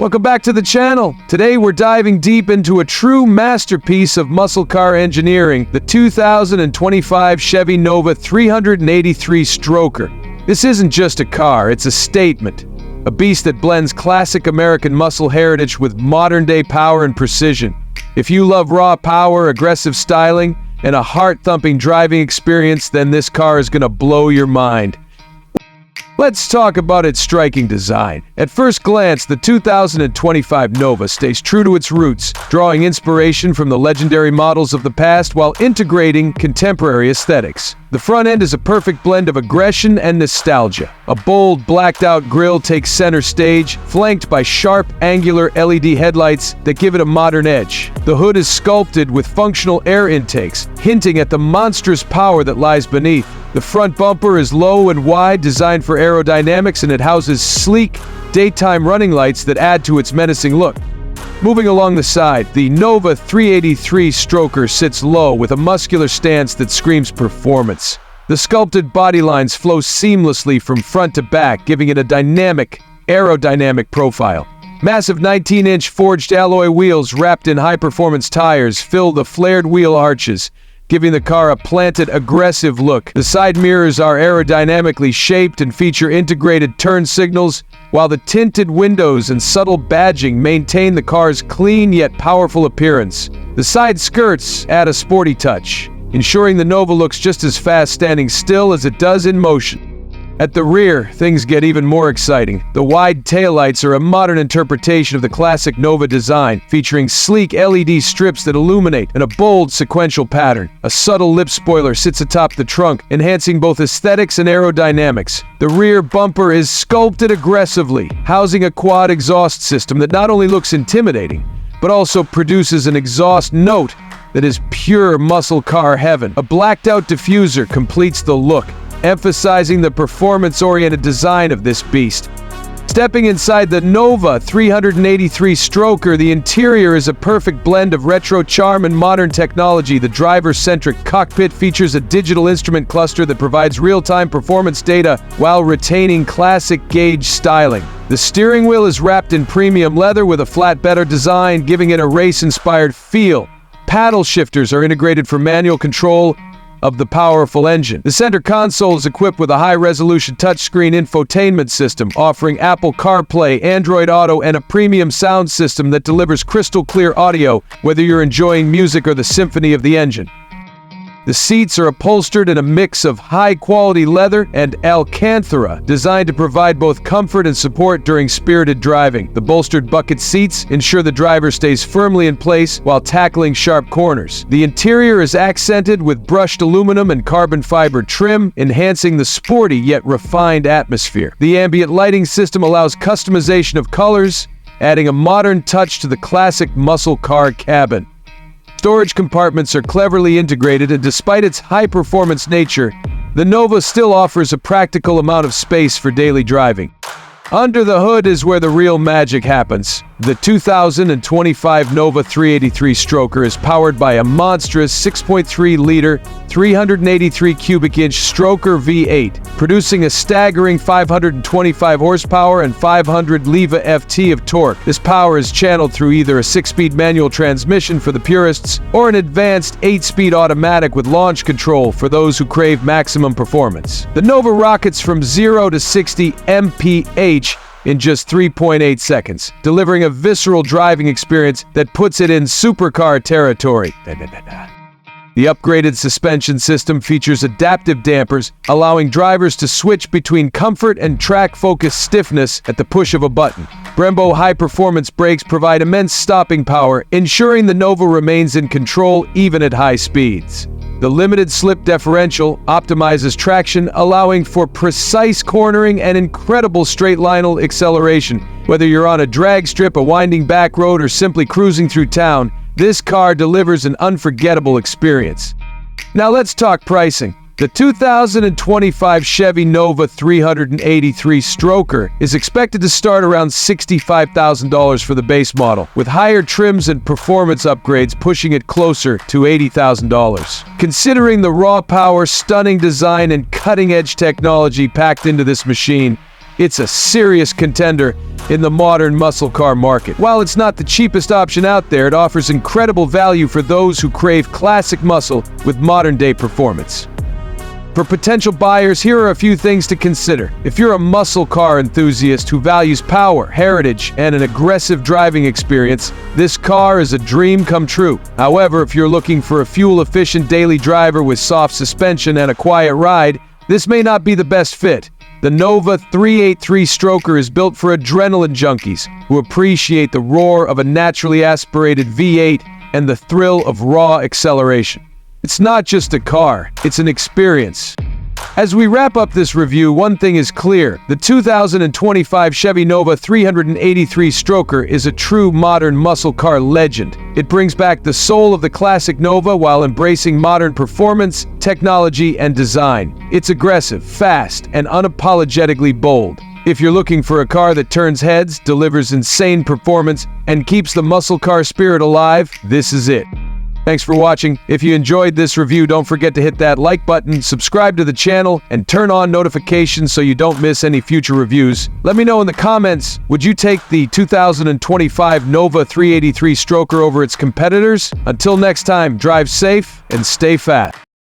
Welcome back to the channel. Today we're diving deep into a true masterpiece of muscle car engineering, the 2025 Chevy Nova 383 Stroker. This isn't just a car, it's a statement. A beast that blends classic American muscle heritage with modern-day power and precision. If you love raw power, aggressive styling, and a heart-thumping driving experience, then this car is gonna blow your mind. Let's talk about its striking design. At first glance, the 2025 Nova stays true to its roots, drawing inspiration from the legendary models of the past while integrating contemporary aesthetics. The front end is a perfect blend of aggression and nostalgia. A bold, blacked-out grille takes center stage, flanked by sharp, angular LED headlights that give it a modern edge. The hood is sculpted with functional air intakes, hinting at the monstrous power that lies beneath. The front bumper is low and wide, designed for aerodynamics, and it houses sleek, daytime running lights that add to its menacing look. Moving along the side, the Nova 383 Stroker sits low with a muscular stance that screams performance. The sculpted body lines flow seamlessly from front to back, giving it a dynamic, aerodynamic profile. Massive 19-inch forged alloy wheels wrapped in high-performance tires fill the flared wheel arches, giving the car a planted, aggressive look. The side mirrors are aerodynamically shaped and feature integrated turn signals, while the tinted windows and subtle badging maintain the car's clean yet powerful appearance. The side skirts add a sporty touch, ensuring the Nova looks just as fast standing still as it does in motion. At the rear, things get even more exciting. The wide taillights are a modern interpretation of the classic Nova design, featuring sleek LED strips that illuminate in a bold sequential pattern. A subtle lip spoiler sits atop the trunk, enhancing both aesthetics and aerodynamics. The rear bumper is sculpted aggressively, housing a quad exhaust system that not only looks intimidating, but also produces an exhaust note that is pure muscle car heaven. A blacked-out diffuser completes the look, emphasizing the performance-oriented design of this beast. Stepping inside the Nova 383 Stroker, the interior is a perfect blend of retro charm and modern technology. The driver-centric cockpit features a digital instrument cluster that provides real-time performance data while retaining classic gauge styling. The steering wheel is wrapped in premium leather with a flat-bedder design, giving it a race-inspired feel. Paddle shifters are integrated for manual control of the powerful engine. The center console is equipped with a high-resolution touchscreen infotainment system, offering Apple CarPlay, Android Auto, and a premium sound system that delivers crystal-clear audio, whether you're enjoying music or the symphony of the engine. The seats are upholstered in a mix of high-quality leather and Alcantara, designed to provide both comfort and support during spirited driving. The bolstered bucket seats ensure the driver stays firmly in place while tackling sharp corners. The interior is accented with brushed aluminum and carbon fiber trim, enhancing the sporty yet refined atmosphere. The ambient lighting system allows customization of colors, adding a modern touch to the classic muscle car cabin. Storage compartments are cleverly integrated, and despite its high-performance nature, the Nova still offers a practical amount of space for daily driving. Under the hood is where the real magic happens. The 2025 Nova 383 Stroker is powered by a monstrous 6.3-liter, 383 cubic inch Stroker V8, producing a staggering 525 horsepower and 500 leva-ft of torque. This power is channeled through either a 6-speed manual transmission for the purists or an advanced 8-speed automatic with launch control for those who crave maximum performance. The Nova rockets from 0 to 60 mph in just 3.8 seconds, delivering a visceral driving experience that puts it in supercar territory. The upgraded suspension system features adaptive dampers, allowing drivers to switch between comfort and track-focused stiffness at the push of a button. Brembo high-performance brakes provide immense stopping power, ensuring the Nova remains in control even at high speeds. The limited slip differential optimizes traction, allowing for precise cornering and incredible straight-line acceleration. Whether you're on a drag strip, a winding back road, or simply cruising through town, this car delivers an unforgettable experience. Now let's talk pricing. The 2025 Chevy Nova 383 Stroker is expected to start around $65,000 for the base model, with higher trims and performance upgrades pushing it closer to $80,000. Considering the raw power, stunning design, and cutting-edge technology packed into this machine, It's a serious contender in the modern muscle car market. While it's not the cheapest option out there, it offers incredible value for those who crave classic muscle with modern-day performance. For potential buyers, here are a few things to consider. If you're a muscle car enthusiast who values power, heritage, and an aggressive driving experience, this car is a dream come true. However, if you're looking for a fuel-efficient daily driver with soft suspension and a quiet ride, this may not be the best fit. The Nova 383 Stroker is built for adrenaline junkies who appreciate the roar of a naturally aspirated V8 and the thrill of raw acceleration. It's not just a car, it's an experience. As we wrap up this review, one thing is clear. The 2025 Chevy Nova 383 Stroker is a true modern muscle car legend. It brings back the soul of the classic Nova while embracing modern performance, technology, and design. It's aggressive, fast, and unapologetically bold. If you're looking for a car that turns heads, delivers insane performance, and keeps the muscle car spirit alive, this is it. Thanks for watching. If you enjoyed this review, don't forget to hit that like button, subscribe to the channel, and turn on notifications so you don't miss any future reviews. Let me know in the comments, would you take the 2025 Nova 383 Stroker over its competitors? Until next time, drive safe and stay fat.